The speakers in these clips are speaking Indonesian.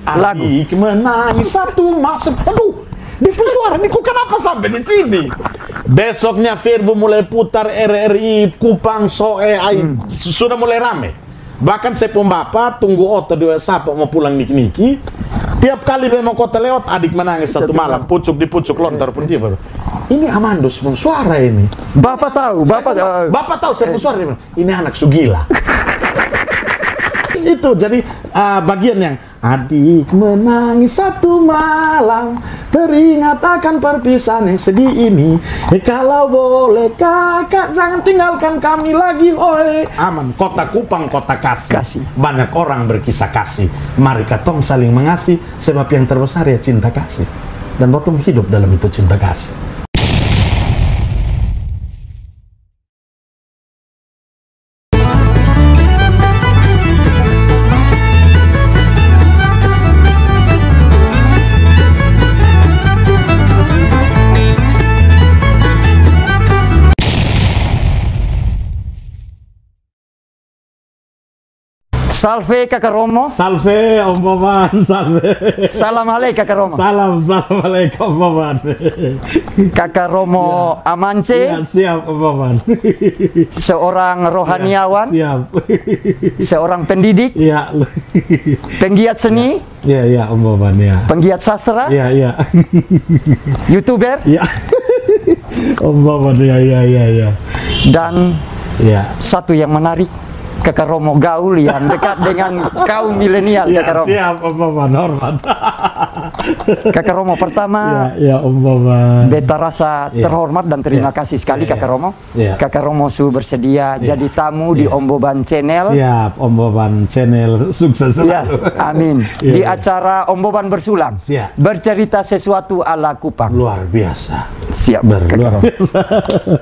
lagu. Adik menangis satu masa. Aduh, di suara ini kok kenapa sampai di sini? Besoknya Firbo mulai putar RRI Kupang Soe sudah mulai rame. Bahkan saya pun bapak tunggu oto di WhatsApp mau pulang niki-niki. Tiap kali memang kota lewat adik menangis satu malam, pucuk di pucuk lontar pun tiba. Ini Amandus pun suara ini. Bapak tahu, bapak tahu saya pun suara ini. Ini anak Sugila. Itu jadi bagian yang adik menangis satu malam, teringat akan perpisahan yang sedih ini. Kalau boleh kakak jangan tinggalkan kami lagi, oi. Aman, kota Kupang, kota kasih. Banyak orang berkisah kasih. Mari katong saling mengasihi, sebab yang terbesar ya cinta kasih. Dan bottom hidup dalam itu cinta kasih. Salve Kakak Romo. Salve Om Boban, salve. Salam alaik Kakak Romo. Salam alaikum Om Boban. Kakak Romo ya. Amance. Ya, siap Om Boban. Seorang rohaniawan. Ya, siap. Seorang pendidik. Ya. Penggiat seni. Ya Om Boban ya. Penggiat sastra. Ya. YouTuber. Ya. Om Boban ya. Dan ya. Satu yang menarik, Kakak Romo gaul yang dekat dengan kaum milenial. Ya, Kakak Romo. siap Om Boban, hormat. Kakak Romo pertama, ya Om Boban. beta rasa terhormat dan terima kasih sekali Kakak Romo. Kakak Romo bersedia jadi tamu di Om Boban Channel. Siap, Om Boban Channel sukses selalu. Amin. Di acara Om Boban Bersulang. Siap. Bercerita sesuatu ala Kupang. Luar biasa. Siap. Luar biasa.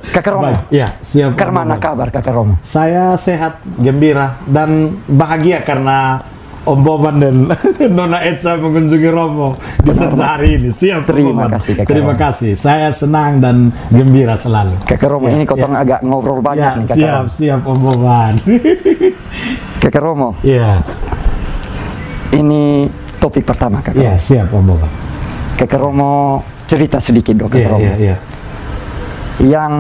Kakak Romo. Ya, siap. Karena kabar Kakak Romo? Saya sehat, gembira dan bahagia karena Om Boban dan Nona Eca mengunjungi Romo di hari ini. Siap. Terima kasih Kakak Terima Romo. kasih. Saya senang dan gembira selalu. Kakak Romo ini kotong agak ngobrol banyak nih Kakak Romo. Siap Om Boban. Kakak Romo. Iya. Ini topik pertama Kakak Romo. Iya, siap Om Boban. Kakak Romo cerita sedikit dong Kakak Romo. Iya. Yang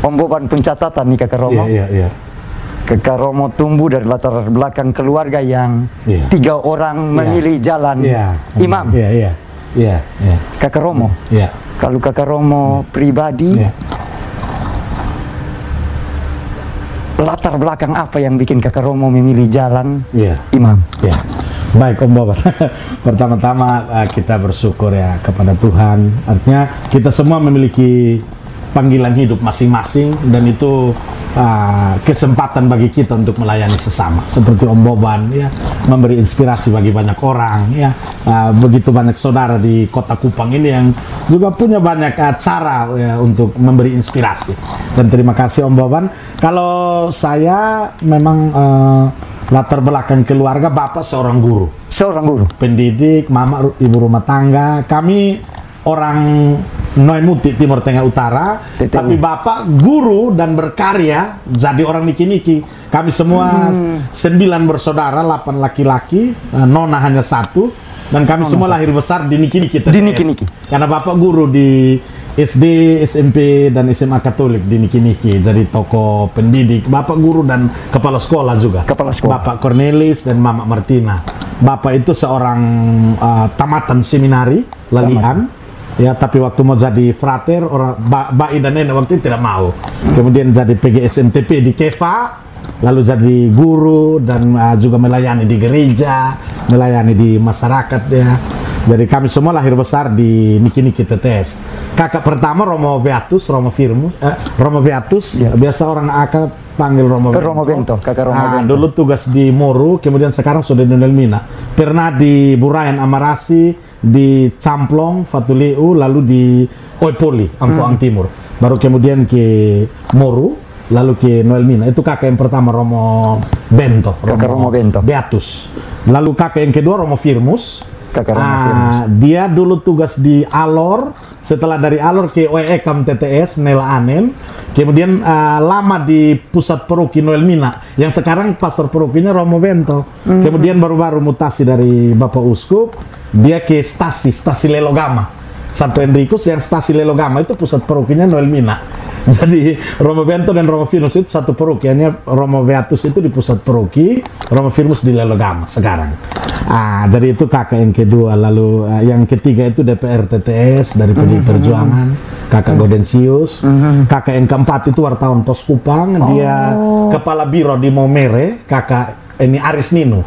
Om Boban pencatatan nih Kakak Romo. Iya. Kakak Romo tumbuh dari latar belakang keluarga yang 3 orang memilih jalan imam. Iya. Kakak Romo. Iya. Kalau Kakak Romo pribadi, latar belakang apa yang bikin Kakak Romo memilih jalan imam? Iya. Baik Om Boban. Pertama-tama kita bersyukur ya kepada Tuhan. Artinya kita semua memiliki panggilan hidup masing-masing dan itu kesempatan bagi kita untuk melayani sesama seperti Om Boban ya, memberi inspirasi bagi banyak orang ya. Begitu banyak saudara di kota Kupang ini yang juga punya banyak cara ya, untuk memberi inspirasi, dan terima kasih Om Boban. Kalau saya memang latar belakang keluarga, bapak seorang guru, pendidik, mama ibu rumah tangga. Kami orang Noemuti, Timur Tengah Utara, tapi bapak guru dan berkarya jadi orang niki-niki. Kami semua 9 bersaudara, 8 laki-laki, nona hanya 1, dan kami semua lahir besar di niki-niki. Karena bapak guru di SD, SMP, dan SMA Katolik di niki-niki, jadi tokoh pendidik, bapak guru dan kepala sekolah juga. Bapak Cornelis dan Mama Martina. Bapak itu seorang tamatan seminari Lalian. Ya, tapi waktu mau jadi frater, orang bayi dan nenek waktu itu tidak mau. Kemudian jadi PGSMTP di Keva, lalu jadi guru dan juga melayani di gereja, melayani di masyarakat ya. Jadi kami semua lahir besar di niki-niki TTS. Kakak pertama Romo Beatus, Romo Beatus, biasa orang akan panggil Romo Bento. Kakak Romo Bento. Dulu tugas di Moru, kemudian sekarang sudah di Nelmina. Pernah di Burayan Amarasi, di Camplong, Fatuleu, lalu di Oipoli, Amfoang Timur. Baru kemudian ke Moru, lalu ke Noelmina. Itu kakak yang pertama Romo Bento. Romo Bento. Beatus. Lalu kakak yang kedua Romo Firmus. Kakak Romo Firmus. Dia dulu tugas di Alor setelah dari Alor ke OEKAM TTS Nela Anen, kemudian lama di pusat paroki Noel Mina, yang sekarang pastor parokinya Romo Bento. Kemudian baru-baru mutasi dari Bapak Uskup, dia ke stasi Lelogama Santo Enrikus, yang stasi Lelogama itu pusat parokinya Noel Mina. Jadi Romo Bento dan Romo Firmus itu satu paroki, hanya Romo Beatus itu di pusat paroki, Romo Firmus di Lelogama sekarang. Jadi itu kakak yang kedua. Lalu yang ketiga itu DPR TTS dari PDI Perjuangan, kakak Godensius. Kakak yang keempat itu wartawan Pos Kupang, dia kepala biro di Maumere, kakak ini Aris Nino.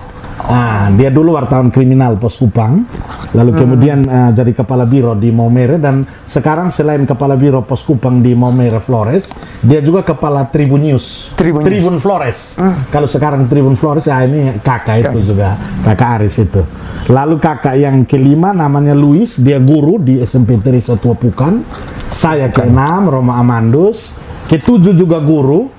Dia dulu wartawan kriminal Pos Kupang, lalu kemudian jadi kepala biro di Maumere, dan sekarang selain kepala biro Pos Kupang di Maumere Flores, dia juga kepala Tribun News, Tribun Flores. Kalau sekarang Tribun Flores, ini kakak itu juga, kakak Aris itu. Lalu kakak yang kelima namanya Luis, dia guru di SMP Teresa Tua Pukan. Saya keenam, Romo Amandus. Ketujuh juga guru,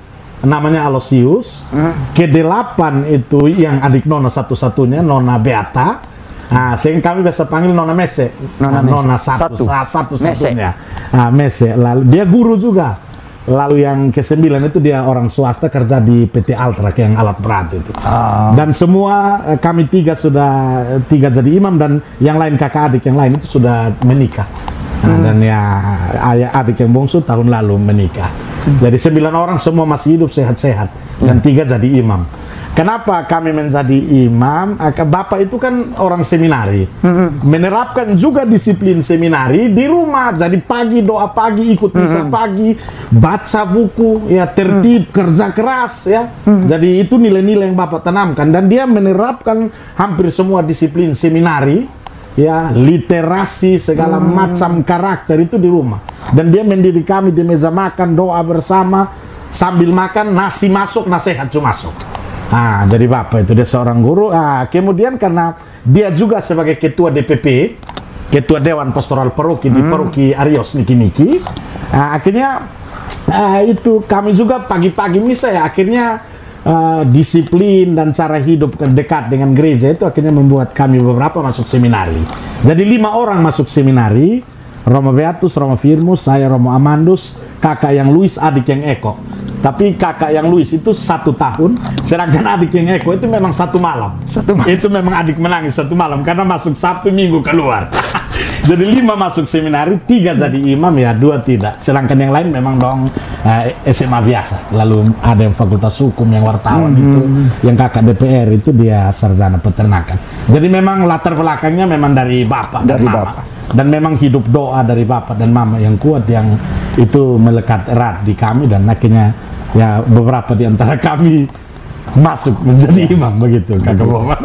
namanya Alosius. Kedelapan itu yang adik Nona satu-satunya, Nona Beata. Sehingga kami biasa panggil Nona Mese. Nona satu-satunya. Mese. Lalu dia guru juga. Lalu yang ke-9 itu dia orang swasta, kerja di PT Altra yang alat berat itu. Dan semua kami tiga jadi imam, dan yang lain kakak adik yang lain itu sudah menikah. Dan ya ayah adik yang bungsu tahun lalu menikah. Jadi 9 orang semua masih hidup sehat-sehat, dan 3 jadi imam. Kenapa kami menjadi imam? Bapak itu kan orang seminari, menerapkan juga disiplin seminari di rumah. Jadi pagi doa pagi, ikut misa pagi, baca buku, ya tertib, kerja keras, ya. Jadi itu nilai-nilai yang Bapak tanamkan, dan dia menerapkan hampir semua disiplin seminari, ya, literasi segala macam karakter itu di rumah. Dan dia mendidik kami di meja makan, doa bersama, sambil makan nasi masuk, nasihat cuma masuk. Jadi Bapak itu dia seorang guru. Kemudian karena dia juga sebagai ketua DPP, ketua Dewan Pastoral Paroki di Paroki Arios Niki-Niki, akhirnya itu kami juga pagi-pagi misa, ya, akhirnya disiplin dan cara hidup dekat dengan gereja itu akhirnya membuat kami beberapa masuk seminari. Jadi 5 orang masuk seminari, Romo Beatus, Romo Firmus, saya Romo Amandus, kakak yang Luis, adik yang Eko. Tapi kakak yang Luis itu 1 tahun, sedangkan adik yang Eko itu memang 1 malam. Itu memang adik menangis 1 malam karena masuk Sabtu Minggu keluar. Jadi 5 masuk seminari, 3 jadi imam, ya 2 tidak. Sedangkan yang lain memang dong SMA biasa. Lalu ada yang fakultas hukum, yang wartawan itu, yang kakak DPR itu dia sarjana peternakan. Jadi memang latar belakangnya memang dari bapak dan mama. Dan memang hidup doa dari bapak dan mama yang kuat, yang itu melekat erat di kami, dan akhirnya ya beberapa di antara kami masuk menjadi imam begitu, Kakak Boban.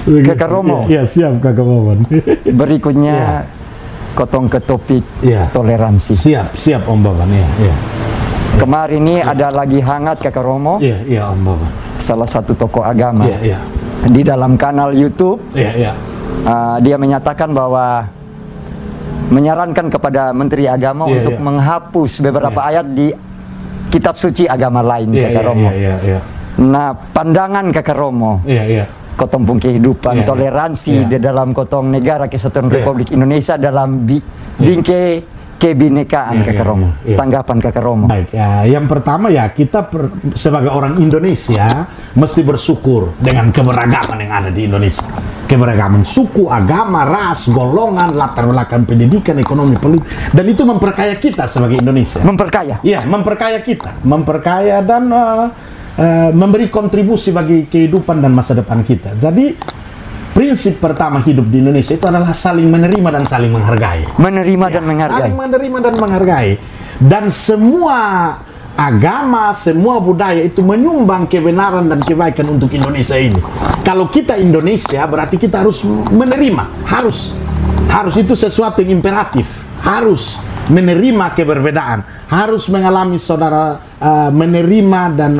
Kakak Romo. Ya, siap Kakak Boban. Berikutnya kotong ke topik toleransi. Siap Om Boban. Kemarin ini ada lagi hangat Kakak Romo. Iya Om Boban. Salah satu tokoh agama. Di dalam kanal YouTube. Dia menyatakan bahwa menyarankan kepada Menteri Agama untuk menghapus beberapa ayat di kitab suci agama lain, Kakak Romo. Nah, pandangan Kakak Romo, kotong kehidupan toleransi di dalam kotong negara kesatuan Republik Indonesia dalam bingkai kebinekaan, Kakak Romo. Tanggapan Kakak Romo. Baik, yang pertama kita sebagai orang Indonesia mesti bersyukur dengan keberagaman yang ada di Indonesia. Keberagaman suku, agama, ras, golongan, latar belakang pendidikan, ekonomi, politik, dan itu memperkaya kita sebagai Indonesia. Memperkaya? Iya, memperkaya kita, memperkaya dan memberi kontribusi bagi kehidupan dan masa depan kita. Jadi prinsip pertama hidup di Indonesia itu adalah saling menerima dan saling menghargai. Menerima dan menghargai. Saling menerima dan menghargai. Dan semua agama, semua budaya itu menyumbang kebenaran dan kebaikan untuk Indonesia ini. Kalau kita Indonesia, berarti kita harus menerima. Harus itu sesuatu yang imperatif. Harus menerima keberbedaan. Harus mengalami menerima dan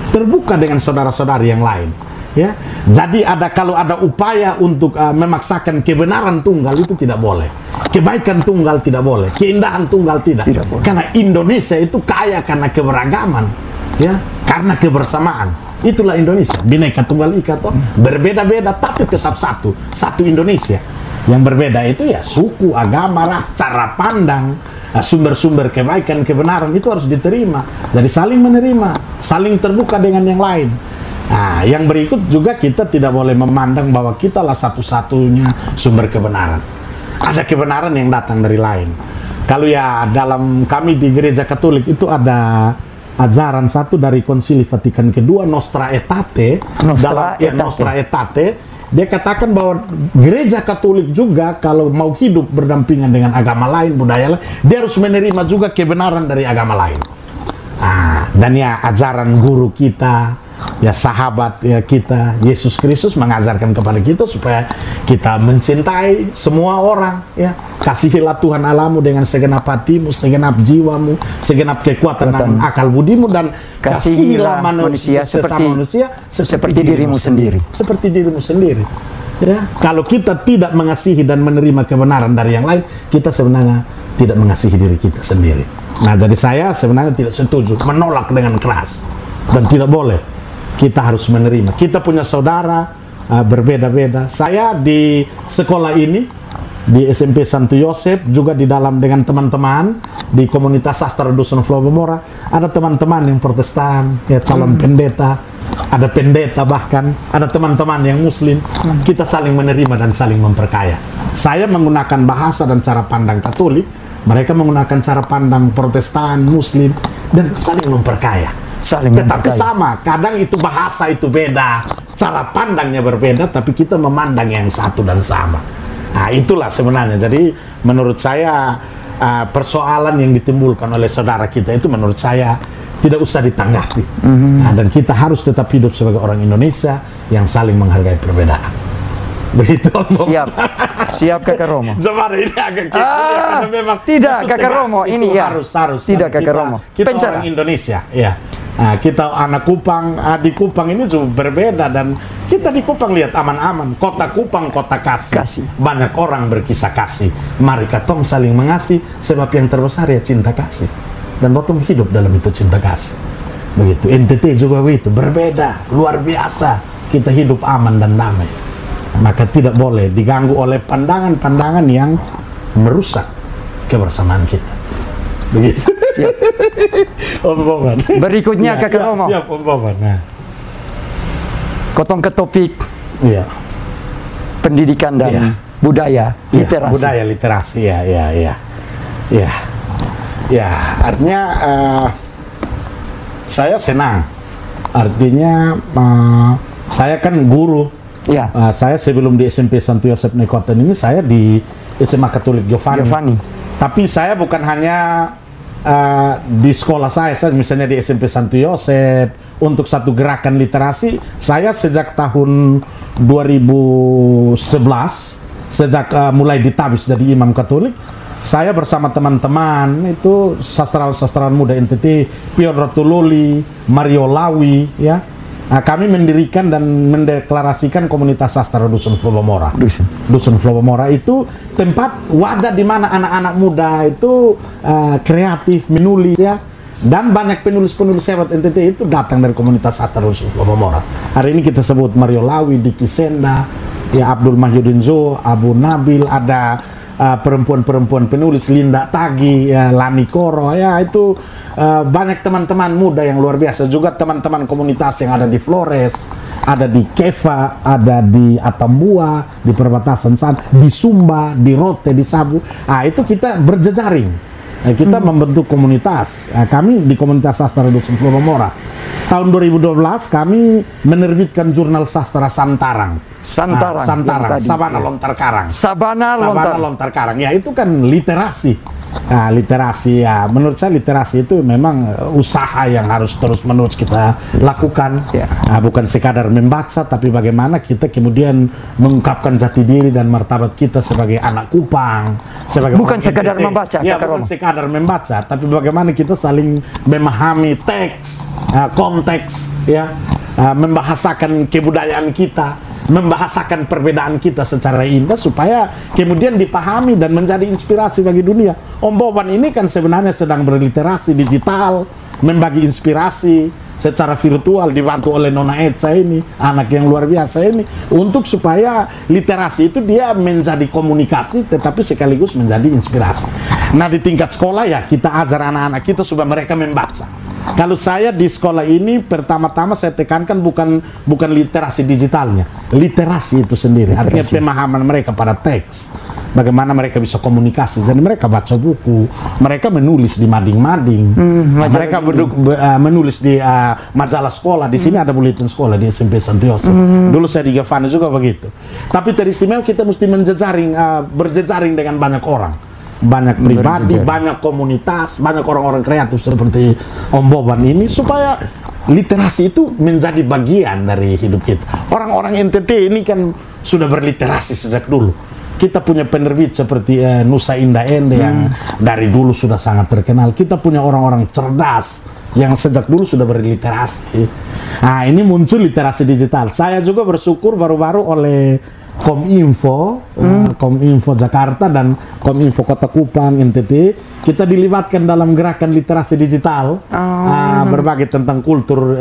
terbuka dengan saudara-saudari yang lain. Ya, jadi kalau ada upaya untuk memaksakan kebenaran tunggal itu tidak boleh, kebaikan tunggal tidak boleh, keindahan tunggal tidak boleh. Karena Indonesia itu kaya karena keberagaman, ya, karena kebersamaan. Itulah Indonesia, Bhinneka Tunggal Ika, berbeda-beda tapi tetap satu Indonesia. Yang berbeda itu ya suku, agama, ras, cara pandang, sumber-sumber kebaikan, kebenaran itu harus diterima. Jadi saling menerima, saling terbuka dengan yang lain. Nah, yang berikut juga kita tidak boleh memandang bahwa kita lah satu-satunya sumber kebenaran. Ada kebenaran yang datang dari lain. Kalau ya dalam kami di gereja Katolik itu ada ajaran satu dari Konsili Vatikan kedua, Nostra Aetate. Nostra Aetate. Dia katakan bahwa gereja Katolik juga kalau mau hidup berdampingan dengan agama lain, budaya lain, dia harus menerima juga kebenaran dari agama lain. Nah, dan ya ajaran guru kita, ya sahabat ya kita, Yesus Kristus mengajarkan kepada kita supaya kita mencintai semua orang, ya. Kasihilah Tuhan Allahmu dengan segenap hatimu, segenap jiwamu, segenap kekuatan dan akal budimu, dan kasihilah manusia seperti dirimu sendiri. Seperti dirimu sendiri. Ya, kalau kita tidak mengasihi dan menerima kebenaran dari yang lain, kita sebenarnya tidak mengasihi diri kita sendiri. Nah, jadi saya sebenarnya tidak setuju, menolak dengan keras, dan tidak boleh. Kita harus menerima. Kita punya saudara berbeda-beda. Saya di sekolah ini, di SMP Santo Yosep, juga di dalam dengan teman-teman di komunitas sastra Dusun Flowomora, ada teman-teman yang Protestan, ya calon pendeta, ada pendeta, bahkan ada teman-teman yang Muslim. Kita saling menerima dan saling memperkaya. Saya menggunakan bahasa dan cara pandang Katolik, mereka menggunakan cara pandang Protestan, Muslim, dan saling memperkaya. Tetapi sama, kadang itu bahasa itu beda, cara pandangnya berbeda, tapi kita memandang yang satu dan sama. Nah, itulah sebenarnya. Jadi menurut saya persoalan yang ditimbulkan oleh saudara kita itu menurut saya tidak usah ditanggapi. Nah, dan kita harus tetap hidup sebagai orang Indonesia yang saling menghargai perbedaan. Begitu. Siap Kakak Romo. Sebenarnya ini agak karena memang tidak Kakak Romo ini ya. Harus tidak Kakak Romo. Kita orang Indonesia, ya. Nah, kita anak Kupang, di Kupang ini juga berbeda, dan kita di Kupang lihat aman-aman. Kota Kupang, kota kasih. Banyak orang berkisah kasih. Mari katong saling mengasihi, sebab yang terbesar ya cinta kasih. Dan potong hidup dalam itu cinta kasih. Begitu. NTT juga begitu, berbeda, luar biasa. Kita hidup aman dan damai. Maka tidak boleh diganggu oleh pandangan-pandangan yang merusak kebersamaan kita. Begitu. Siap. Om Boban. Berikutnya Kakak Romo. Siap Om Boban. Nah. Kotong ke topik pendidikan dan budaya, literasi. Budaya literasi, ya. Artinya saya senang. Artinya saya kan guru. Ya. Saya sebelum di SMP Santo Yosep Nekoten ini, saya di SMA Katolik Giovanni. Tapi saya bukan hanya di sekolah saya misalnya di SMP Santo Yosep untuk satu gerakan literasi. Saya sejak tahun 2011, sejak mulai ditabis jadi imam Katolik, saya bersama teman-teman itu sastrawan-sastrawan muda NTT, Pion Rotuloli, Mario Lawi, ya. Kami mendirikan dan mendeklarasikan komunitas sastra Dusun Flowomora. Dusun Flowomora itu tempat wadah di mana anak-anak muda itu kreatif, menulis, ya. Dan banyak penulis-penulis hebat NTT itu datang dari komunitas sastra Dusun Flowomora. Hari ini kita sebut Mario Lawi, Diki Senda, ya Abdul Mahyudin Zo, Abu Nabil, ada perempuan-perempuan penulis, Linda Tagi, ya, Lani Koro, ya itu banyak teman-teman muda yang luar biasa. Juga teman-teman komunitas yang ada di Flores, ada di Keva, ada di Atambua, di perbatasan sana, di Sumba, di Rote, di Sabu. Itu kita berjejaring. Kita membentuk komunitas. Kami di komunitas sastra Dusun Flowomora. Tahun 2012 kami menerbitkan jurnal sastra Santarang. Sabana Lontar Karang. Sabana Lontar Karang. Ya itu kan literasi. Literasi, ya menurut saya literasi itu memang usaha yang harus terus-menerus kita lakukan, bukan sekadar membaca, tapi bagaimana kita kemudian mengungkapkan jati diri dan martabat kita sebagai anak Kupang, sebagai bukan sekadar membaca, bukan sekadar membaca, tapi bagaimana kita saling memahami teks, konteks, ya, membahasakan kebudayaan kita, membahasakan perbedaan kita secara indah supaya kemudian dipahami dan menjadi inspirasi bagi dunia. Om Boban ini kan sebenarnya sedang berliterasi digital, membagi inspirasi, secara virtual dibantu oleh Nona Eca ini, anak yang luar biasa ini, untuk supaya literasi itu dia menjadi komunikasi tetapi sekaligus menjadi inspirasi. Nah, di tingkat sekolah ya kita ajar anak-anak kita supaya mereka membaca. Kalau saya di sekolah ini pertama-tama saya tekankan bukan literasi digitalnya, literasi itu sendiri, artinya pemahaman mereka pada teks. Bagaimana mereka bisa komunikasi. Jadi mereka baca buku, mereka menulis di mading-mading, mereka menulis di majalah sekolah. Di sini ada buletin sekolah di SMP Santo Yosef. Dulu saya di Gavana juga begitu. Tapi teristimewa kita mesti berjejaring dengan banyak orang, banyak pribadi, banyak komunitas, banyak orang-orang kreatif seperti Om Boban ini, supaya literasi itu menjadi bagian dari hidup kita. Orang-orang NTT ini kan sudah berliterasi sejak dulu. Kita punya penerbit seperti Nusa Indah Ende yang dari dulu sudah sangat terkenal. Kita punya orang-orang cerdas yang sejak dulu sudah berliterasi. Nah, ini muncul literasi digital. Saya juga bersyukur baru-baru oleh Kominfo, Kominfo Jakarta dan Kominfo Kota Kupang NTT, kita dilibatkan dalam gerakan literasi digital, berbagai tentang kultur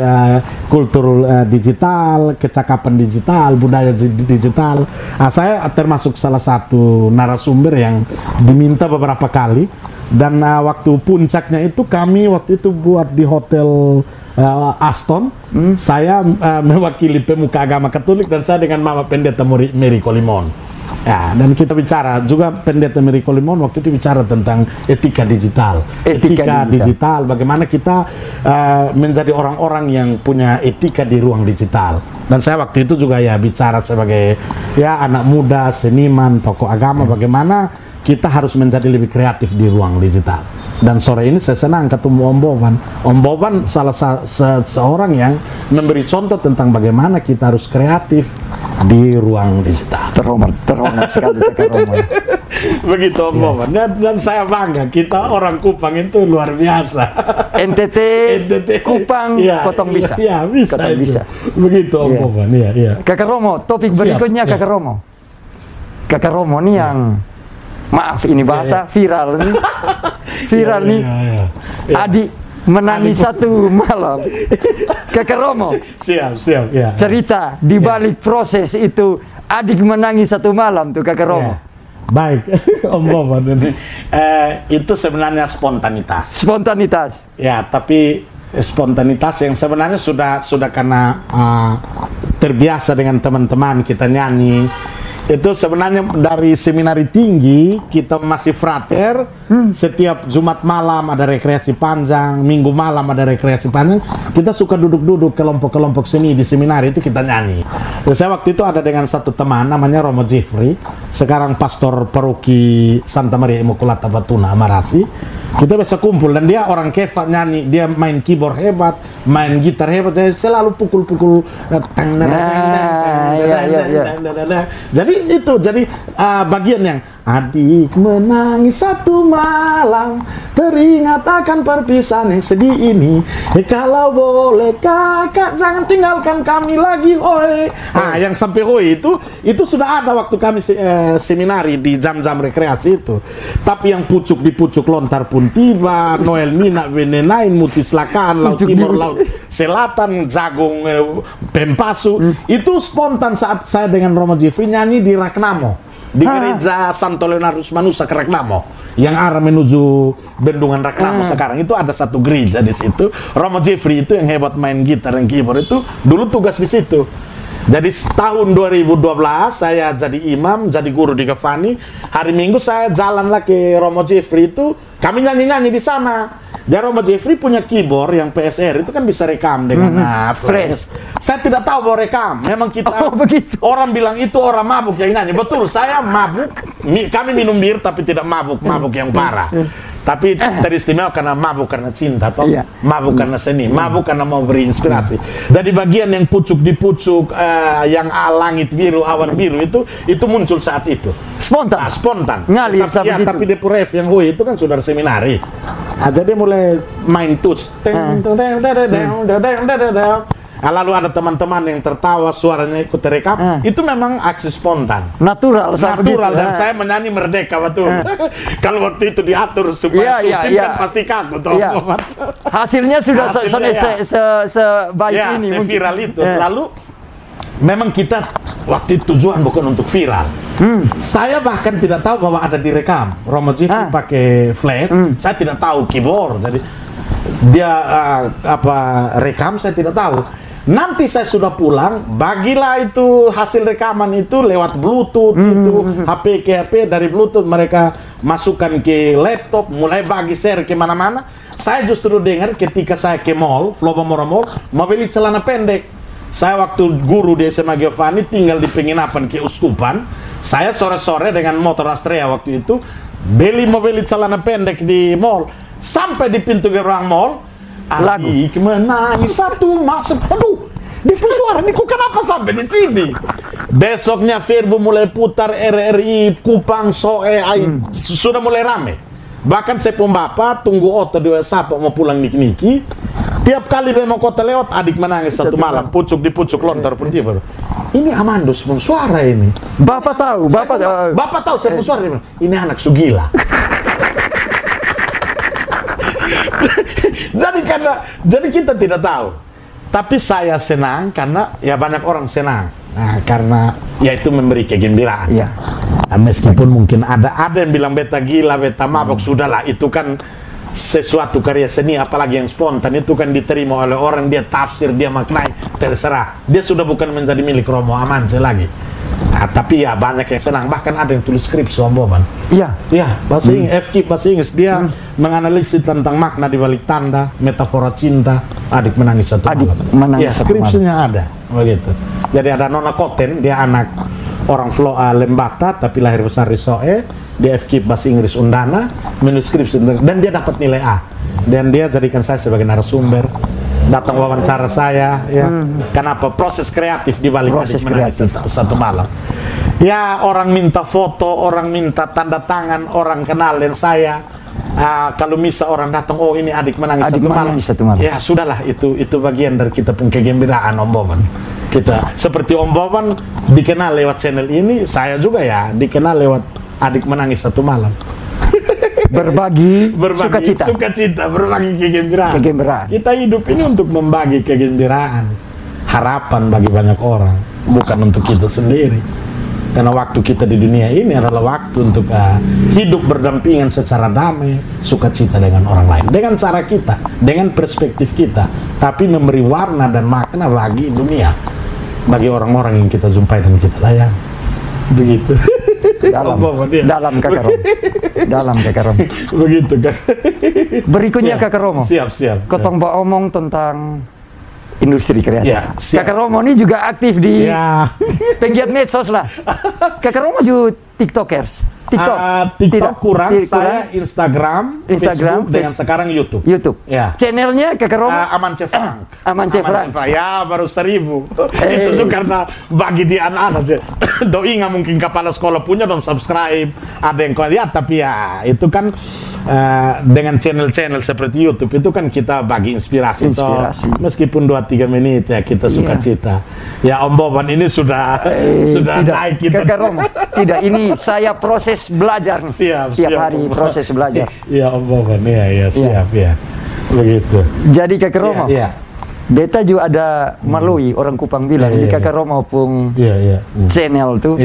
digital, kecakapan digital, budaya digital. Saya termasuk salah satu narasumber yang diminta beberapa kali, dan waktu puncaknya itu kami waktu itu buat di hotel Aston, saya mewakili pemuka agama Katolik dan saya dengan Mama Pendeta Mary Colimon. Ya, dan kita bicara juga Pendeta Mary Colimon waktu itu bicara tentang etika digital. Etika digital, bagaimana kita menjadi orang-orang yang punya etika di ruang digital. Dan saya waktu itu juga ya bicara sebagai ya anak muda, seniman, tokoh agama, bagaimana kita harus menjadi lebih kreatif di ruang digital. Dan sore ini saya senang ketemu Om Boban. Om Boban salah seorang yang memberi contoh tentang bagaimana kita harus kreatif di ruang digital. Terhormat sekali Kak Romo. Begitu Om Boban. Dan saya bangga, kita orang Kupang itu luar biasa. NTT Kupang, Kotong bisa. Iya, bisa. Kotong bisa. Begitu Om Boban. Iya. Kakak Romo, topik berikutnya Kakak Romo. Kakak Romo nih yang maaf ini bahasa viral nih. Viral nih. Adik menangis satu malam. Kakak Romo. Siap. Ya. Cerita di balik proses itu, adik menangis satu malam tuh Kakak Romo. Baik, Om Boban ini. Itu sebenarnya spontanitas. Ya, tapi spontanitas yang sebenarnya sudah karena terbiasa dengan teman-teman kita nyanyi. Itu sebenarnya dari seminari tinggi kita masih frater. Setiap Jumat malam ada rekreasi panjang, Minggu malam ada rekreasi panjang. Kita suka duduk-duduk kelompok-kelompok seni di seminari itu kita nyanyi. Dan saya waktu itu ada dengan satu teman namanya Romo Jeffrey, sekarang pastor paroki Santa Maria Immaculata Batuna Amarasi. Kita bisa kumpul dan dia orang kefat nyanyi, dia main keyboard hebat, main gitar hebat, jadi selalu pukul-pukul Jadi itu bagian yang adik menangis satu malam, teringat akan perpisahan yang sedih ini. Kalau boleh kakak jangan tinggalkan kami lagi, oi. Yang sampai oi itu sudah ada waktu kami seminari di jam-jam rekreasi itu. Tapi yang pucuk di pucuk lontar pun tiba, Noel Mina Venenain, Muti Selakaan, Laut Timur, Laut Selatan, Jagung, Pempasu. Itu spontan saat saya dengan Romo Jeffrey nyanyi di Ragnamo, di gereja Santo Leonardus Manusa ke Ragnamo, yang arah menuju Bendungan Ragnamo sekarang. Itu ada satu gereja di situ. Romo Jeffrey itu yang hebat main gitar dan keyboard itu dulu tugas di situ. Jadi tahun 2012 saya jadi imam, jadi guru di Gavani. Hari Minggu saya jalanlah ke Romo Jeffrey itu, kami nyanyi-nyanyi di sana. Dan Romo Jeffrey punya keyboard yang PSR itu kan bisa rekam dengan flash. Saya tidak tahu bahwa rekam. Memang kita orang bilang itu orang mabuk yang nyanyi. Betul, saya mabuk. Kami minum bir tapi tidak mabuk yang parah. Tapi teristimewa karena mabuk karena cinta, toh? Mabuk karena seni, mabuk karena mau berinspirasi. Jadi bagian yang pucuk di pucuk, yang langit biru, awan biru itu muncul saat itu. Spontan. Ngalir tapi Depuref yang hui itu kan sudah seminari. Jadi mulai main tuts. Lalu ada teman-teman yang tertawa, suaranya ikut terekam, itu memang aksi spontan. Natural dan saya menyanyi merdeka betul. Kalau waktu itu diatur supaya syuting kan pasti kaku. Hasilnya sudah sebaik ini. Seviral itu. Lalu memang kita waktu tujuan bukan untuk viral. Saya bahkan tidak tahu bahwa ada direkam. Romo Jeffrey pakai flash, saya tidak tahu keyboard. Jadi dia rekam, saya tidak tahu. Nanti saya sudah pulang, bagilah itu hasil rekaman itu lewat Bluetooth, itu HP ke HP, dari Bluetooth mereka masukkan ke laptop, mulai bagi share ke mana-mana. Saya justru dengar ketika saya ke mall, Flobamora Mall, mau beli celana pendek. Saya waktu guru di SMA Giovanni tinggal di penginapan keuskupan, saya sore-sore dengan motor Astrea waktu itu, mau beli celana pendek di mall. Sampai di pintu gerbang mall, Adik menangis satu masuk. Aduh, di suara ini kok kenapa sampai di sini? Besoknya Verbo mulai putar RRI, Kupang, Soe, sudah mulai rame. Bahkan saya pun bapak tunggu oto di WhatsApp mau pulang niki-niki. Tiap kali memang kota lewat, adik menangis satu malam, pucuk di pucuk lontar pun tiba. Ini Amandus pun suara ini. Bapak tahu, bapak tahu saya pun suara ini. Ini anak Sugila. Jadi kita tidak tahu, tapi saya senang karena ya banyak orang senang. Nah, karena ya itu memberi kegembiraan. Ya. Nah, meskipun mungkin ada yang bilang beta gila, beta mabok, sudahlah itu kan sesuatu karya seni, apalagi yang spontan itu kan diterima oleh orang, dia tafsir, dia maknai, terserah. Dia sudah bukan menjadi milik Romo Amance lagi. Nah, tapi ya banyak yang senang, bahkan ada yang tulis skripsi Om Boban. Iya. Ya, bahasa FK bahasa Inggris dia menganalisis tentang makna di balik tanda, metafora cinta, adik menangis satu malam. Ya, skripsinya ada begitu. Jadi ada Nona Koten, dia anak orang Lembata tapi lahir besar di Soe, dia FK bahasa Inggris Undana, menulis skripsi dan dia dapat nilai A. Dan dia jadikan saya sebagai narasumber. Datang wawancara saya, ya. Kenapa? Proses kreatif di balik adik menangis satu malam. Ya, orang minta foto, orang minta tanda tangan, orang kenalin saya. Kalau misal orang datang, oh ini adik menangis satu malam. Ya sudahlah, itu bagian dari kita pun kegembiraan Om Boban. Kita seperti Om Boban dikenal lewat channel ini, saya juga ya dikenal lewat adik menangis satu malam. Berbagi sukacita, berbagi kegembiraan. Kita hidup ini untuk membagi kegembiraan, harapan bagi banyak orang, bukan untuk kita sendiri. Karena waktu kita di dunia ini adalah waktu untuk hidup berdampingan secara damai, sukacita dengan orang lain, dengan cara kita, dengan perspektif kita, tapi memberi warna dan makna bagi dunia, bagi orang-orang yang kita jumpai dan kita layani. Begitu. Dalam Kakak Romo. Begitu kan. Berikutnya Kakak Romo. Siap. Kotong omong tentang industri kreatif. Kakak Romo ini juga aktif di penggiat medsos lah. Kakak Romo juga TikTokers. TikTok kurang. Saya Instagram, Facebook, dengan sekarang YouTube. Ya. Channelnya Kakak Romo Amance Frank. Amance Frank. Ya baru 1000. Itu karena bagi di anak-anak sih. Doi nggak mungkin kepala sekolah punya dong subscribe. Ada yang lihat tapi ya itu kan dengan channel-channel seperti YouTube itu kan kita bagi inspirasi. Meskipun 2-3 menit ya kita sukacita. Ya Om Boban ini sudah naik kita. Kakak Romo. Tidak, ini saya proses belajar nih. Tiap hari proses belajar. Iya Om Boban, ya siap ya. Begitu. Jadi Kakak Romo. Beta juga ada melalui orang Kupang bilang di Kakak Romo pun channel tuh.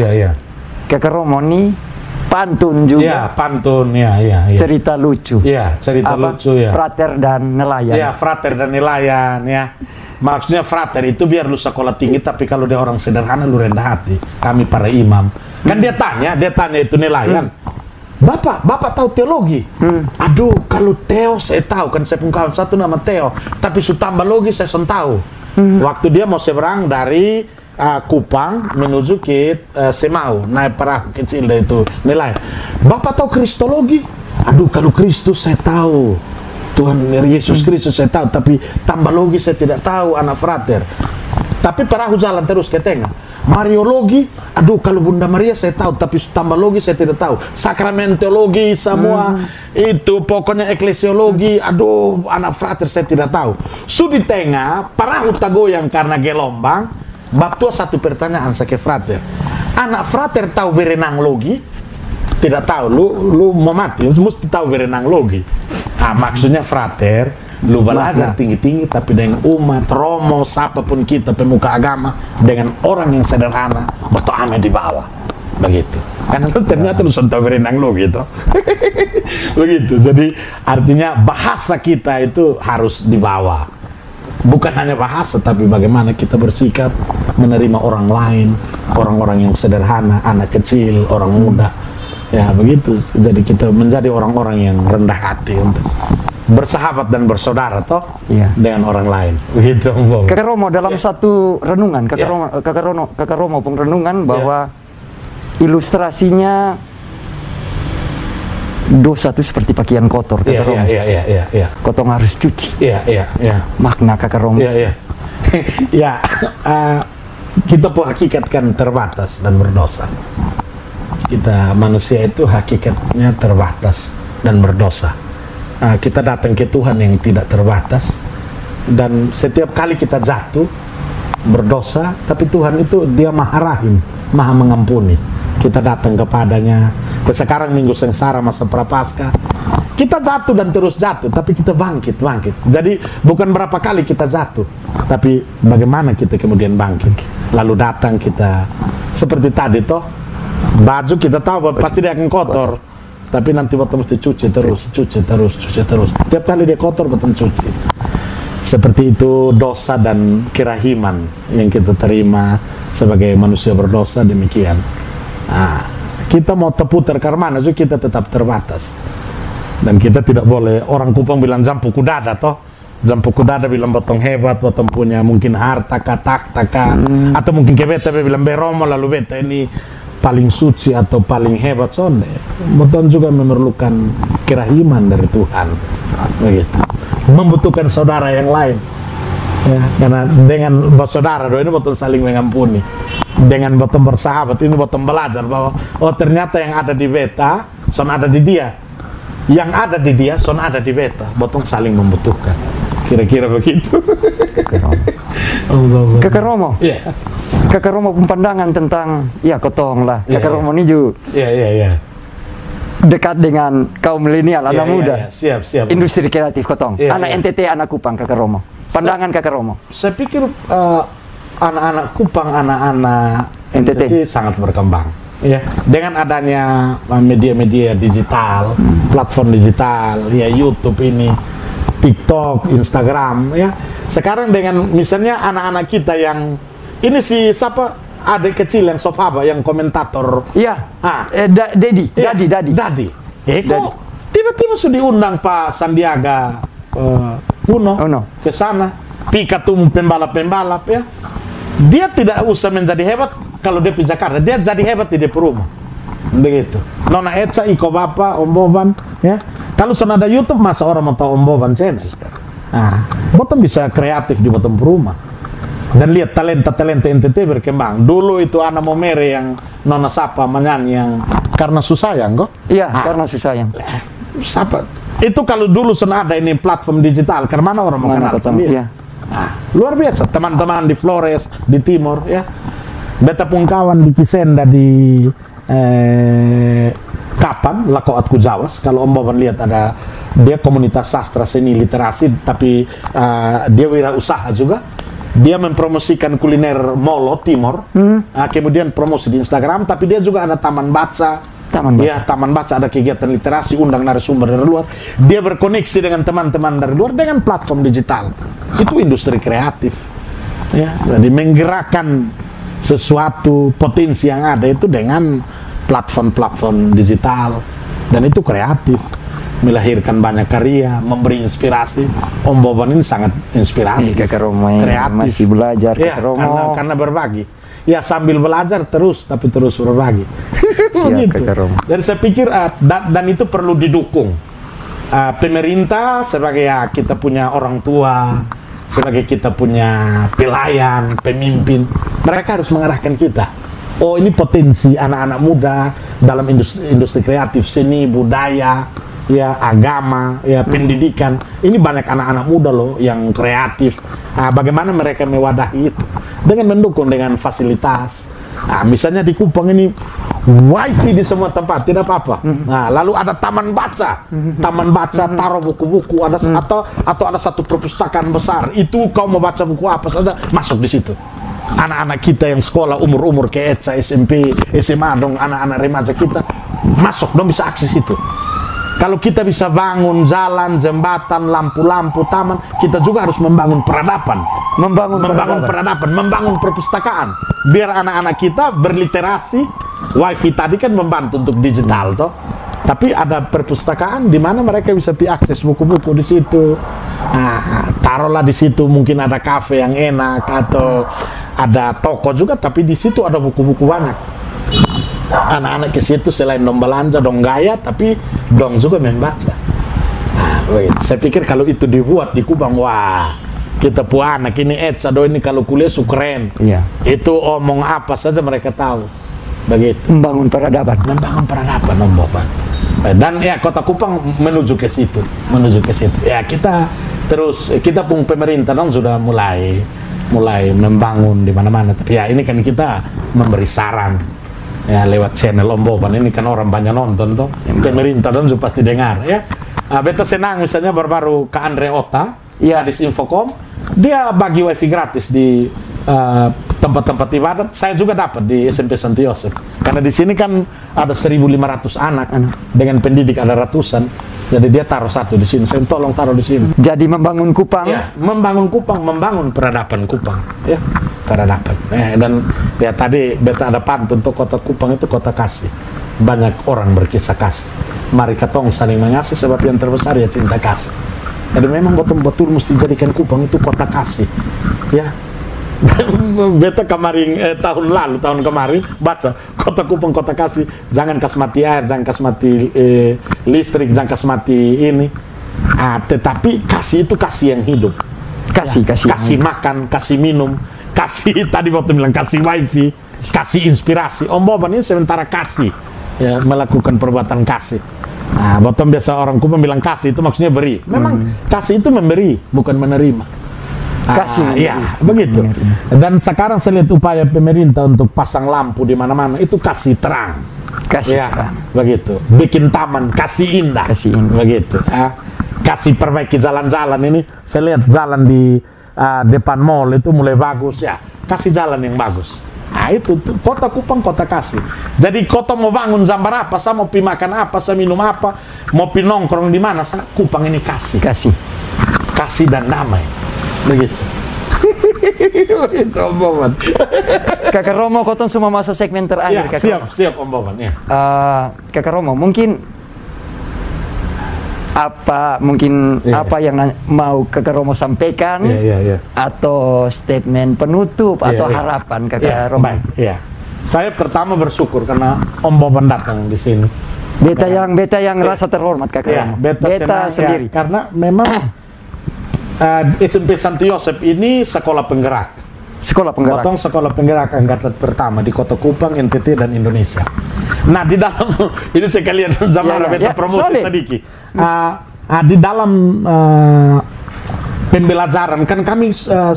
Kakak Romo nih pantun juga. Pantun cerita lucu. Cerita lucu ya. Frater dan nelayan. Frater dan nelayan ya. Maksudnya frater itu biar lu sekolah tinggi, tapi kalau dia orang sederhana lu rendah hati. Kami para imam. Kan dia tanya itu nelayan. Bapak tahu teologi? Aduh, kalau Theo saya tahu, kan saya punya kawan satu nama Theo, tapi su tambah logi saya son tahu. Waktu dia mau seberang dari Kupang menuju ke Semau, naik perahu kecil dari itu nelayan. Bapak tahu kristologi? Aduh, kalau Kristus saya tahu. Tuhan Yesus Kristus saya tahu, tapi tambah logi saya tidak tahu, anak frater. Tapi perahu jalan terus ke tengah. Mariologi, aduh kalau Bunda Maria saya tahu, tapi tambalogi saya tidak tahu. Sakramentologi semua itu, pokoknya eklesiologi, aduh anak frater saya tidak tahu. Di tengah perahu tagoyang karena gelombang, bab tua satu pertanyaan saya ke frater. Anak frater tahu berenang logi? Tidak tahu, lu mau mati, mesti tahu berenang logi. Maksudnya frater, lu belajar tinggi-tinggi tapi dengan umat, romo, siapapun kita pemuka agama, dengan orang yang sederhana, betul ame di bawah. Begitu. Karena ternyata lu tahu berenang logi gitu. Begitu. Jadi artinya bahasa kita itu harus dibawa. Bukan hanya bahasa, tapi bagaimana kita bersikap menerima orang lain, orang-orang yang sederhana, anak kecil, orang muda. Ya begitu. Jadi kita menjadi orang-orang yang rendah hati untuk bersahabat dan bersaudara toh dengan orang lain. Begitu. Kakak Romo dalam satu renungan, Kakak Romo pun renungan bahwa ilustrasinya dosa itu seperti pakaian kotor, Kakak Romo. Kotong harus cuci. Makna Kakak Romo. Kita pun hakikatkan terbatas dan berdosa. Kita manusia itu hakikatnya terbatas dan berdosa. Kita datang ke Tuhan yang tidak terbatas, dan setiap kali kita jatuh berdosa, tapi Tuhan itu dia maha rahim, maha mengampuni. Kita datang kepadanya. Sekarang minggu sengsara masa prapaskah, kita jatuh dan terus jatuh, tapi kita bangkit. Jadi bukan berapa kali kita jatuh, tapi bagaimana kita kemudian bangkit. Lalu datang kita seperti tadi toh, baju kita tahu pasti dia akan kotor, tapi nanti betul mesti cuci terus. Tiap kali dia kotor betul cuci. Seperti itu dosa dan kerahiman yang kita terima sebagai manusia berdosa, demikian. Kita mau terputar ke mana, kita tetap terbatas. Dan kita tidak boleh, orang Kupang bilang jampu kudada toh. Jampu kudada bilang botong hebat, botong punya mungkin harta, atau mungkin ke beta bilang beromo, lalu beta ini paling suci atau paling hebat. Sonde beton juga memerlukan kerahiman dari Tuhan. Begitu. Membutuhkan saudara yang lain. Ya, karena dengan bersaudara ini betul saling mengampuni. Dengan betul bersahabat ini betul belajar bahwa ternyata yang ada di beta son ada di dia, yang ada di dia son ada di beta, betul saling membutuhkan. Kira-kira begitu. Kakak Romo. Kakak Romo pandangan tentang kotong lah. Kakak Romo ini juga dekat dengan kaum milenial, anak muda. Siap. Industri kreatif kotong. Anak NTT, anak Kupang, Kakak Romo. Pandangan Kakak Romo. Saya pikir anak-anak Kupang, anak-anak NTT sangat berkembang. Dengan adanya media-media digital, platform digital, YouTube ini, TikTok, Instagram, Sekarang dengan misalnya anak-anak kita yang ini siapa adik kecil yang Sofaba yang komentator. Dadi. Kok tiba-tiba sudah diundang Pak Sandiaga Uno ke sana. Pika tuh pembalap-pembalap Dia tidak usah menjadi hebat kalau dia di Jakarta. Dia jadi hebat di rumah. Begitu. Nona Eca, Iko Bapa, Om Boban, Kalau sudah ada YouTube, masa orang mau tahu Om Boban channel? Bottom bisa kreatif di bottom rumah. Dan lihat talenta NTT berkembang. Dulu itu Ana Momere yang Nona Sapa menyanyi yang Karena Susayang kok? Karena Susayang. Sapa? Itu kalau dulu sudah ada ini platform digital, karena mana orang mau kenal dia? Luar biasa. Teman-teman di Flores, di Timur, beta pun kawan di Kisenda di Kapan, Lakoat Kujawas. Kalau Om Boban lihat ada dia komunitas sastra seni literasi, tapi dia wirausaha juga. Dia mempromosikan kuliner Molo Timur, kemudian promosi di Instagram, tapi dia juga ada taman baca. Taman baca ada kegiatan literasi, undang narasumber dari luar. Dia berkoneksi dengan teman-teman dari luar dengan platform digital. Itu industri kreatif. Jadi menggerakkan sesuatu potensi yang ada itu dengan platform digital, dan itu kreatif, melahirkan banyak karya, memberi inspirasi. Om Boban ini sangat inspiratif, Kakak Romo kreatif, masih belajar, Kakak Romo. Karena berbagi. Sambil belajar terus berbagi. Begitu. Dan saya pikir dan itu perlu didukung. Pemerintah sebagai kita punya orang tua, sebagai kita punya pelayan, pemimpin, mereka harus mengarahkan kita. Oh, ini potensi anak-anak muda dalam industri kreatif, seni, budaya, ya, agama, ya, pendidikan. Ini banyak anak-anak muda loh yang kreatif. Nah, bagaimana mereka mewadahi itu? Dengan mendukung dengan fasilitas. Nah, misalnya di Kupang ini wifi di semua tempat, tidak apa-apa. Nah, lalu ada taman baca, taruh buku-buku, ada atau ada satu perpustakaan besar. Itu kau mau baca buku apa saja, masuk di situ. Anak-anak kita yang sekolah umur-umur kayak ECA, SMP, SMA dong, anak-anak remaja kita masuk dong, bisa akses itu. Kalau kita bisa bangun jalan, jembatan, lampu-lampu, taman, kita juga harus membangun peradaban. Membangun perpustakaan. Biar anak-anak kita berliterasi. Wifi tadi kan membantu untuk digital toh. Tapi ada perpustakaan di mana mereka bisa akses buku-buku di situ. Nah, taruhlah di situ mungkin ada kafe yang enak atau ada toko juga, tapi di situ ada buku-buku banyak. Anak-anak ke situ selain dong belanja, dong gaya, tapi dong juga membaca. Nah, saya pikir kalau itu dibuat di Kupang, wah, kita puan anak ini ini kalau kuliah su keren. Iya. Itu omong apa saja mereka tahu. Begitu. Membangun peradaban. Om Boban. Dan ya Kota Kupang menuju ke situ. Ya kita pun pemerintah dong sudah mulai membangun di mana-mana. Tapi ya ini kan kita memberi saran. Ya lewat channel Om Boban ini kan orang banyak nonton toh. Pemerintah dong sudah pasti dengar ya. Beta senang misalnya baru-baru ke Andre Ota, ya di Infocom, dia bagi wifi gratis di tempat-tempat ibadat. Saya juga dapat di SMP Santo Yosef. Karena di sini kan ada 1.500 anak dengan pendidik ada ratusan. Jadi dia taruh satu di sini. Saya tolong taruh di sini. Jadi membangun Kupang. Ya, membangun Kupang, membangun peradaban Kupang. Ya, peradaban. Dan ya tadi beta ada pantun untuk Kota Kupang itu kota kasih. Banyak orang berkisah kasih. Mari katong saling mengasihi sebab yang terbesar ya cinta kasih. Jadi memang betul-betul mesti jadikan Kupang itu kota kasih. Ya. Beta kemarin tahun kemarin baca Kota Kupang kota kasih, jangan kas mati air, jangan kas mati listrik, jangan kas mati ini. Tetapi kasih itu kasih yang hidup. Kasih makan, kasih minum, kasih tadi waktu bilang kasih wifi, kasih inspirasi. Om Boban ini sementara kasih, ya, melakukan perbuatan kasih. Nah, bottom biasa orang Kupang bilang kasih itu maksudnya beri. Memang kasih itu memberi, bukan menerima. Kasih, ya begitu. Dan sekarang saya lihat upaya pemerintah untuk pasang lampu di mana-mana itu kasih terang. Terang. Begitu. Bikin taman, kasih indah. Begitu. Kasih perbaiki jalan-jalan ini. Saya lihat jalan di depan mall itu mulai bagus ya. Kasih jalan yang bagus. Nah itu Kota Kupang kota kasih. Jadi kota mau bangun jambar apa, saya mau pi makan apa, saya minum apa, mau pi nongkrong di mana, saya Kupang ini kasih. Kasih dan damai. Begitu. Begitu Om Boban. Kakak Romo, kotong semua masuk segmen terakhir. Ya, siap Om Boban ya. Kakak Romo, mungkin apa yang mau Kakak Romo sampaikan atau statement penutup atau harapan Kakak Romo? Baik, ya. Saya pertama bersyukur karena Om Boban datang di sini. Beta yang rasa terhormat Kakak Romo. Beta sendiri. Karena memang SMP Santo Yosef ini sekolah penggerak. Potong sekolah penggerak angkatan pertama di Kota Kupang, NTT dan Indonesia. Nah di dalam ini sekalian zaman beta promosi sedikit. Di dalam pembelajaran kan kami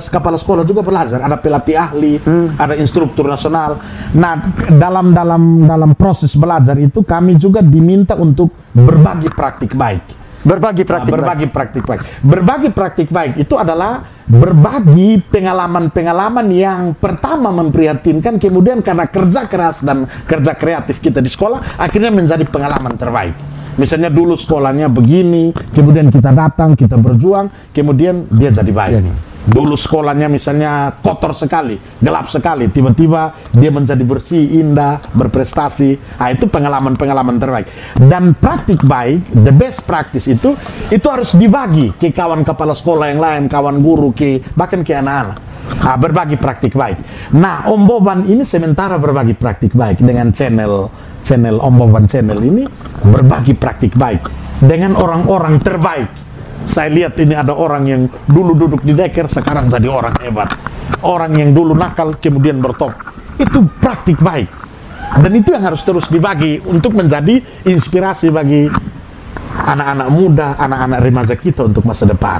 kepala sekolah juga belajar, ada pelatih ahli, ada instruktur nasional. Nah dalam proses belajar itu kami juga diminta untuk berbagi praktik baik. Berbagi praktik baik itu adalah berbagi pengalaman-pengalaman yang pertama memprihatinkan, kemudian karena kerja keras dan kerja kreatif kita di sekolah akhirnya menjadi pengalaman terbaik. Misalnya dulu sekolahnya begini, kemudian kita datang, kita berjuang, kemudian dia jadi baik. Dulu sekolahnya misalnya kotor sekali, gelap sekali, tiba-tiba dia menjadi bersih, indah, berprestasi. Nah, itu pengalaman-pengalaman terbaik. Dan praktik baik, the best practice itu harus dibagi ke kawan kepala sekolah yang lain, kawan guru, bahkan ke anak-anak. Nah, berbagi praktik baik. Nah, Om Boban ini sementara berbagi praktik baik dengan channel Om Boban Channel ini berbagi praktik baik dengan orang-orang terbaik Saya lihat ini ada orang yang dulu duduk di deker, sekarang jadi orang hebat. Orang yang dulu nakal, kemudian bertop. Itu praktik baik. Dan itu yang harus terus dibagi untuk menjadi inspirasi bagi anak-anak muda, anak-anak remaja kita untuk masa depan.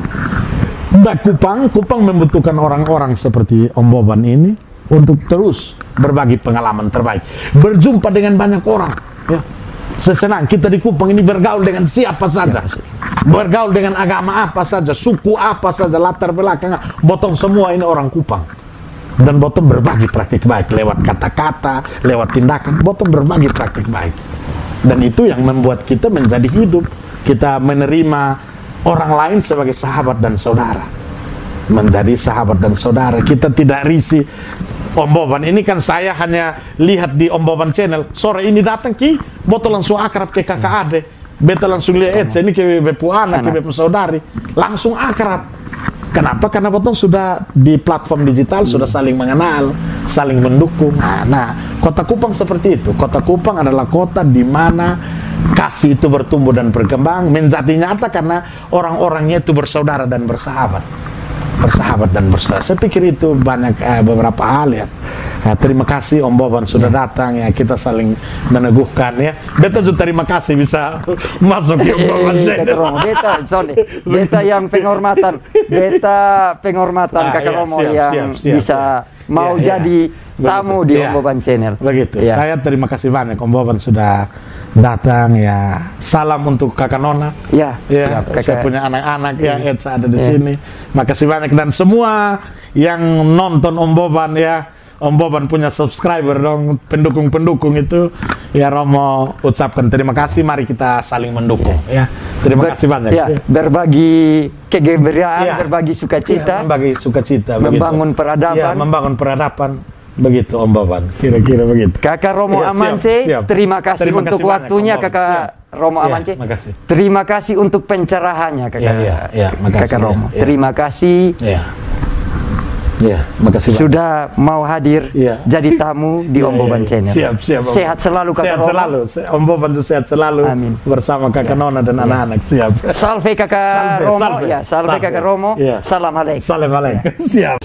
Kupang membutuhkan orang-orang seperti Om Boban ini untuk terus berbagi pengalaman terbaik, berjumpa dengan banyak orang. Ya. Sesenang kita di Kupang ini bergaul dengan siapa saja, bergaul dengan agama apa saja, suku apa saja, latar belakang, bottom semua ini orang Kupang. Dan bottom berbagi praktik baik lewat kata-kata, lewat tindakan. Bottom berbagi praktik baik, dan itu yang membuat kita menjadi hidup. Kita menerima orang lain sebagai sahabat dan saudara, menjadi sahabat dan saudara. Kita tidak risih. Om Boban ini kan saya hanya lihat di Om Boban channel, sore ini datang ki, botol langsung akrab ke kakak ade, beta langsung lihat ini ke bepu anak, ke bepu saudari, langsung akrab. Kenapa? Karena botol sudah di platform digital, sudah saling mengenal, saling mendukung. Nah, Kota Kupang seperti itu. Kota Kupang adalah kota di mana kasih itu bertumbuh dan berkembang, menjadi nyata karena orang-orangnya itu bersaudara dan bersahabat. Dan bersaudara. Saya pikir itu banyak beberapa hal ya. Terima kasih Om Boban sudah datang ya, kita saling meneguhkan ya. Beta juga terima kasih bisa masuk ke Om Boban channel. Beta yang penghormatan, Kakak Romo yang bisa mau jadi tamu di Om Boban channel. Begitu. Saya terima kasih banyak Om Boban sudah datang ya. Salam untuk Kakak Nona. Ya, siap, saya punya anak-anak ya, Edsa ada di sini. Makasih banyak, dan semua yang nonton Om Boban ya. Om Boban punya subscriber dong, pendukung-pendukung itu ya. Romo ucapkan terima kasih, mari kita saling mendukung ya. Terima kasih banyak. Ya, berbagi kegembiraan, berbagi sukacita, berbagi sukacita, membangun peradaban. Ya, membangun peradaban. Begitu Om Boban, kira-kira begitu. Kakak Romo Amance, terima kasih untuk waktunya Kakak Romo Amance. Terima kasih untuk pencerahannya Kakak Romo. Terima kasih. Makasih sudah mau hadir jadi tamu di Om Boban channel. Siap. Sehat selalu Kakak Romo. Selalu. Om Boban sehat selalu. Amin. Bersama Kakak Nona dan anak-anak. Siap. Salve Kakak Romo. Salve Kakak Romo. Salam alaikum. Salam alaikum. Siap.